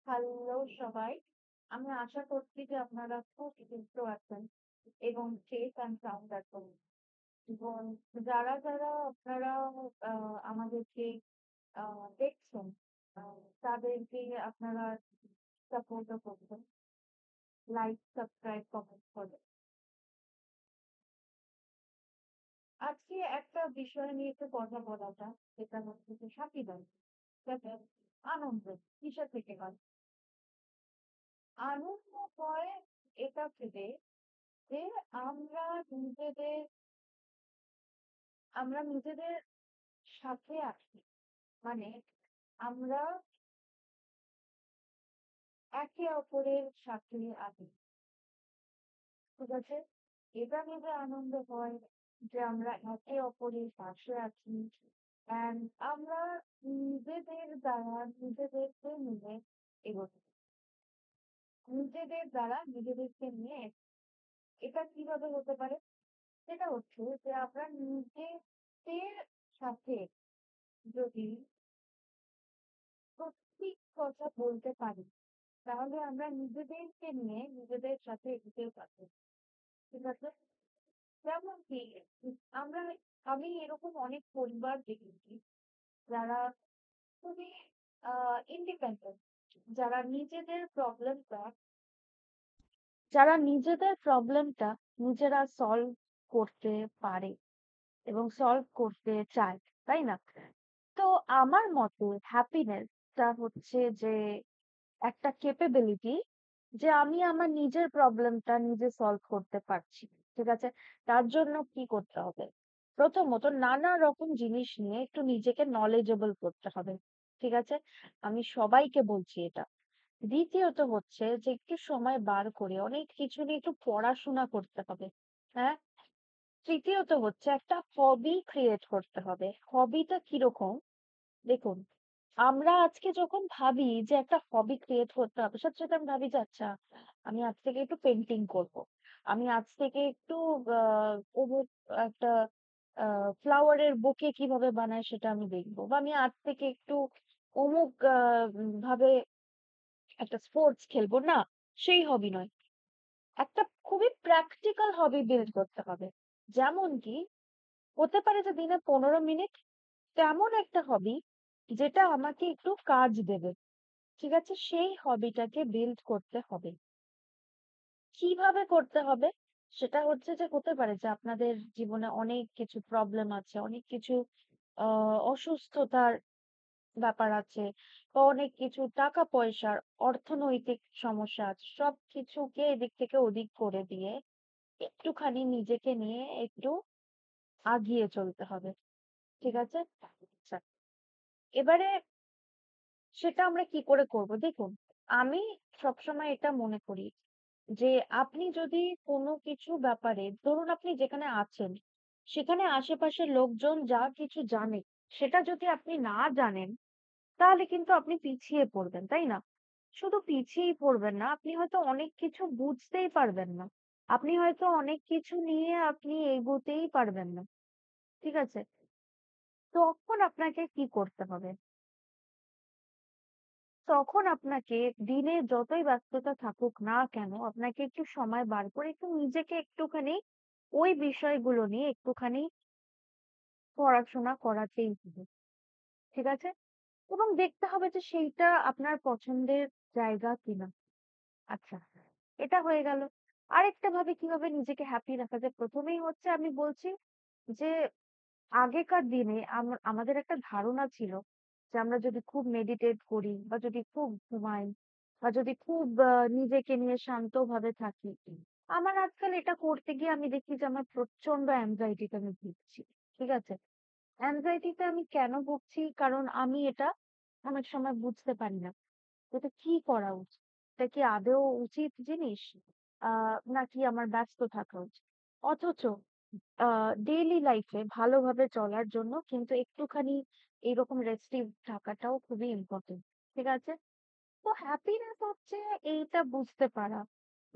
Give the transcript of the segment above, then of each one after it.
Hello সবাই। আমি আশা করছি যে আপনারা খুব সুস্থ আছেন এবং সেফ অ্যান্ড সাউন্ড আছেন। এবং যারা আপনারা আমাদেরকে আ দেখছেন, আ তাদেরকে আপনারা সাপোর্টও করবেন। লাইক, সাবস্ক্রাইব, কমেন্ট করবেন। আজকে একটা বিষয় নিয়ে একটু কথা বলা যাক, সেটা হচ্ছে যে সাথীদার। ঠিক আছে? আনন্দ কিসের থেকে হয়? আনন্দ হয় এটা থেকে যে আমরা নিজেদের আমরা নিজেদের সাথে আছি। মানে আমরা একে অপরের সাথে আছি। ঠিক আছে? এটা ভেবে আনন্দ হয় যে আমরা একে অপরের পাশে আছি। অ্যান্ড আমরা নিজেদের দ্বারা নিজেদেরকে নিয়ে এগোচ্ছি। নিজেদের দ্বারা নিজেদেরকে নিয়ে এটা কিভাবে হতে পারে? সেটা হচ্ছে যে আমরা নিজেদের সাথে যদি সত্যি কথা বলতে পারি, তাহলে আমরা নিজেদেরকে নিয়ে নিজেদের সাথে এগোতে পারবো। ঠিক আছে? যেমন কি আমরা আমি এরকম অনেক পরিবার দেখেছি যারা খুবই ইন্ডিপেন্ডেন্ট, যারা নিজেদের প্রবলেমটা যারা নিজেদের প্রবলেমটা নিজেরা সলভ করতে পারে এবং সলভ করতে চায়, তাই না? তো আমার মতে হ্যাপিনেসটা হচ্ছে যে একটা ক্যাপাবিলিটি যে আমি আমার নিজের প্রবলেমটা নিজে সলভ করতে পারছি। ঠিক আছে? তার জন্য কি করতে হবে? প্রথমত নানা রকম জিনিস নিয়ে একটু নিজেকে knowledgeable করতে হবে। ঠিক আছে? আমি সবাইকে বলছি এটা। দ্বিতীয়ত হচ্ছে যে একটু সময় বার করে অনেক কিছু নিয়ে একটু পড়াশোনা করতে হবে। হ্যাঁ? তৃতীয়ত হচ্ছে একটা হবি ক্রিয়েট করতে হবে। হবিটা কিরকম? দেখুন, আমরা আজকে যখন ভাবি যে একটা হবি ক্রিয়েট করতে হবে, সাথে সাথে আমি ভাবি যে আচ্ছা আমি আজ থেকে একটু পেন্টিং করব। আমি আজ থেকে একটু অমুক একটা ফ্লাওয়ারের বুকে কিভাবে বানায় সেটা আমি দেখবো। বা আমি আজ থেকে একটু অমুক ভাবে একটা স্পোর্টস খেলবো। না, সেই হবি নয়। একটা খুবই প্র্যাকটিক্যাল হবি বিল্ড করতে হবে। যেমন কি হতে পারে যে দিনে ১৫ মিনিট তেমন একটা হবি যেটা আমাকে একটু কাজ দেবে। ঠিক আছে? সেই হবিটাকে বিল্ড করতে হবে। কিভাবে করতে হবে? সেটা হচ্ছে যে হতে পারে যে আপনাদের জীবনে অনেক কিছু প্রবলেম আছে, অনেক কিছু আ অসুস্থতার ব্যাপার আছে বা অনেক কিছু টাকা-পয়সার, অর্থনৈতিক সমস্যা আছে। সবকিছুকে এদিক থেকে ওদিক করে দিয়ে একটুখানি নিজেকে নিয়ে একটু আগিয়ে চলতে হবে। ঠিক আছে? আচ্ছা। এবারে সেটা আমরা কি করে করব? দেখুন, আমি সবসময় এটা মনে করি যে আপনি যদি কোনো কিছু ব্যাপারে ধরুন আপনি যেখানে আছেন, সেখানে আশেপাশের লোকজন যা কিছু জানে, সেটা যদি আপনি না জানেন, তাহলে কিন্তু আপনি পিছিয়ে পড়বেন, তাই না? শুধু পিছিয়েই পড়বেন না, আপনি হয়তো অনেক কিছু বুঝতেই পারবেন না। আপনি হয়তো অনেক কিছু নিয়ে আপনি এগোতেই পারবেন না। ঠিক আছে? তখন আপনাকে কি করতে হবে? তখন আপনাকে দিনে যতই ব্যস্ততা থাকুক না কেন, আপনাকে একটু সময় বার করে একটু নিজেকে একটুখানি ওই বিষয়গুলো নিয়ে একটুখানি পড়াশোনা করাতেই হবে। ঠিক আছে? এবং দেখতে হবে যে সেইটা আপনার পছন্দের জায়গা কিনা। আচ্ছা, এটা হয়ে গেল। আরেকটা ভাবে কিভাবে নিজেকে হ্যাপি রাখা যায়? ১ম এই হচ্ছে আমি বলছি যে আগেকার দিনে আমাদের একটা ধারণা ছিল যে আমরা যদি খুব মেডিটেট করি বা যদি খুব ঘুমাই বা যদি খুব নিজেকে নিয়ে শান্তভাবে থাকি, আমার আজকাল এটা করতে গিয়ে আমি দেখি যে আমার প্রচন্ড অ্যাংজাইটিতে আমি ভুগছি। ঠিক আছে? অ্যাংজাইটিতে আমি কেন ভুগছি? কারণ আমি এটা অনেক সময় বুঝতে পারি না। এটা কি করা উচিত? এটা কি আদৌ উচিত জিনিস? আ নাকি আমার ব্যস্ত থাকা উচিত? অথচ আ ডেইলি লাইফে ভালোভাবে চলার জন্য কিন্তু একটুখানি এইরকম রেস্টিভ থাকাটাও খুবই ইম্পোর্টেন্ট। ঠিক আছে? তো হ্যাপিনেস হচ্ছে এইটা বুঝতে পারা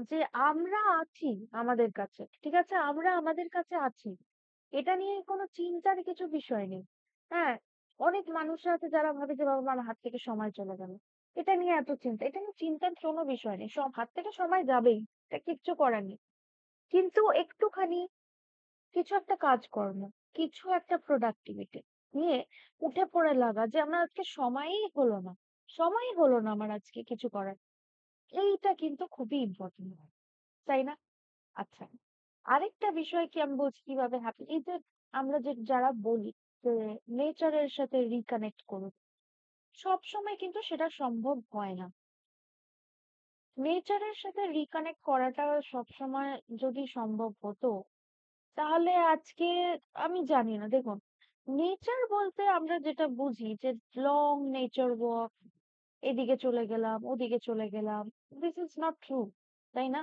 যে আমরা আছি আমাদের কাছে। ঠিক আছে? আমরা আমাদের কাছে আছি। এটা নিয়ে কোনো চিন্তার কিছু বিষয় নেই। হ্যাঁ? অনেক মানুষ আছে যারা ভাবে যে বাবা আমার হাত থেকে সময় চলে গেল। এটা নিয়ে এত চিন্তা। এটা নিয়ে চিন্তার কোনো বিষয় নেই। সব হাত থেকে সময় যাবেই। এটা কিচ্ছু করার নেই। কিন্তু একটুখানি কিছু একটা কাজকর্ম, কিছু একটা প্রোডাক্টিভিটি নিয়ে উঠে পড়ে লাগা যে আমার আজকে সময়ই হলো না। সময়ই হলো না আমার আজকে কিছু করার। এইটা কিন্তু খুবই ইম্পোর্টেন্ট। তাই না? আচ্ছা। আরেকটা বিষয় কি আমি বলছি কিভাবে হ্যাপি এই যে আমরা যে যারা বলি যে নেচারের সাথে রিকানেক্ট করুন। সবসময় কিন্তু সেটা সম্ভব হয় না। নেচারের সাথে রিকানেক্ট করাটা সবসময় যদি সম্ভব হতো, তাহলে আজকে আমি জানি না। দেখুন, নেচার বলতে আমরা যেটা বুঝি যে লং নেচার ওয়াক, এদিকে চলে গেলাম, ওদিকে চলে গেলাম। This is not true. তাই না?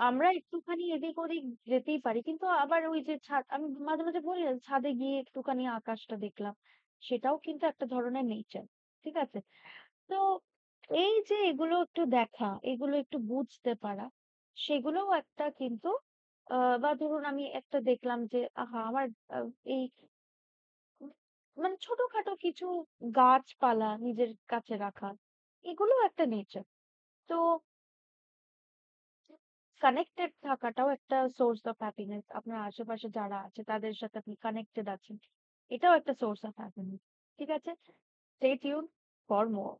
আমরা একটুখানি এদিক ওদিক যেতেই পারি। কিন্তু আবার ওই যে ছাদ আমি মাঝে, মাঝে বলি না ছাদে গিয়ে একটুখানি আকাশটা দেখলাম। সেটাও কিন্তু একটা ধরনের নেচার। ঠিক আছে? তো এই যে এগুলো একটু দেখা, এগুলো একটু বুঝতে পারা, সেগুলোও একটা কিন্তু বা ধরুন আমি একটা দেখলাম যে আহা আমার আ এই উম মানে ছোটখাটো কিছু গাছপালা নিজের কাছে রাখা, এগুলোও একটা নেচার। তো কানেক্টেড থাকাটাও একটা সোর্স অফ হ্যাপিনেস। আপনার আশেপাশে যারা আছে তাদের সাথে আপনি কানেক্টেড আছেন। এটাও একটা সোর্স অফ হ্যাপিনেস। ঠিক আছে? Stay tune for more.